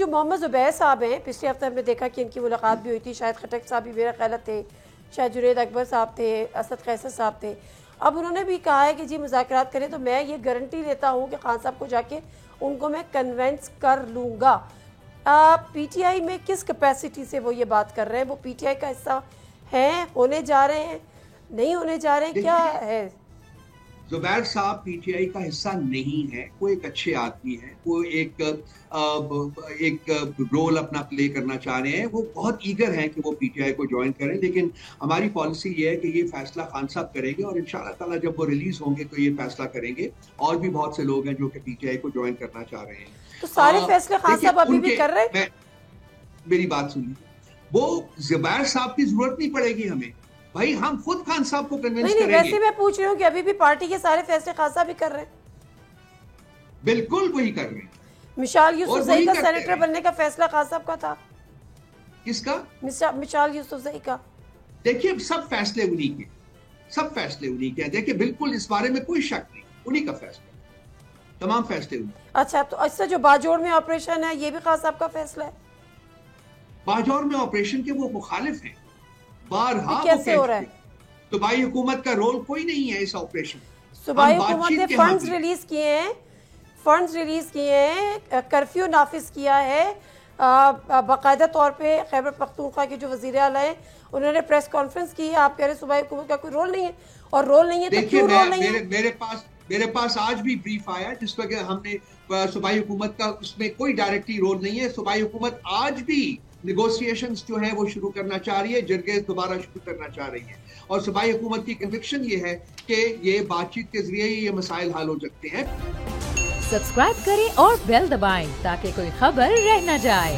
जो मोहम्मद ज़ुबैर साहब हैं, पिछले हफ्ते हमने देखा कि इनकी मुलाकात भी हुई थी, शायद खटक साहब भी मेरा ख्याल थे, शायद जुनैद अकबर साहब थे, असद कैसर साहब थे। अब उन्होंने भी कहा है कि जी मुज़ाकरात करें, तो मैं ये गारंटी देता हूँ कि खान साहब को जाके उनको मैं कन्वेंस कर लूँगा। पीटीआई में किस कैपेसिटी से वो ये बात कर रहे हैं? वो पीटीआई का हिस्सा हैं, होने जा रहे हैं, नहीं होने जा रहे हैं, क्या है? जुबैर साहब पीटीआई का हिस्सा नहीं है। वो एक अच्छे आदमी है, वो एक रोल अपना प्ले करना चाह रहे हैं। वो बहुत ईगर हैं कि वो पीटीआई को ज्वाइन करें, लेकिन हमारी पॉलिसी ये है कि ये फैसला खान साहब करेंगे और इंशाल्लाह ताला जब वो रिलीज होंगे तो ये फैसला करेंगे। और भी बहुत से लोग हैं जो कि पीटीआई को ज्वाइन करना चाह रहे हैं। तो सारे फैसले खान साहब अभी भी कर रहे हैं। मेरी बात सुनिए, वो जुबैर साहब की जरूरत नहीं पड़ेगी हमें भाई, हम खुद खान साहब को कन्विंस करेंगे। वैसे मैं पूछ रही हूँ कि अभी भी पार्टी के सारे फैसले खान साहब भी कर रहे हैं। बिल्कुल वही कर रहे हैं। मिशाल यूसुफजई का सेनेटर बनने का फैसला खान साहब का था। किसका? मिशाल यूसुफजई का। देखिए सब फैसले उन्हीं के, सब फैसले उन्हीं के हैं। देखिए बिल्कुल इस बारे में कोई शक नहीं, उन्हीं का फैसला, तमाम फैसले उन्हीं। अच्छा, तो इससे जो बाजोड़ में ऑपरेशन है ये भी खान साहब का फैसला है? बाजौर में ऑपरेशन के वो मुखालिफ हैं, बारहा कैसे हो रहा है? सूबाई हुकूमत का रोल कोई नहीं है इस ऑपरेशन। सूबाई हुकूमत ने फंड्स रिलीज किए हैं, कर्फ्यू नाफिज किया है, बाकायदा तौर पे खैबर पख्तूनख्वा के जो वज़ीर आला हैं उन्होंने प्रेस कॉन्फ्रेंस की है। आप कह रहे सूबाई हुकूमत का कोई रोल नहीं है, और रोल नहीं है तो क्यों रोल नहीं है? मेरे पास आज भी ब्रीफ आया जिसमें कि हमने सूबाई हुकूमत का उसमें कोई डायरेक्टली रोल नहीं है। सूबाई हुकूमत आज भी नेगोशिएशंस जो है वो शुरू करना चाह रही है, जरगे दोबारा शुरू करना चाह रही है, और सूबाई हुकूमत की कन्विक्शन ये है कि ये बातचीत के जरिए ये मसाइल हल हो सकते हैं। सब्सक्राइब करें और बेल दबाएं ताकि कोई खबर रह न जाए।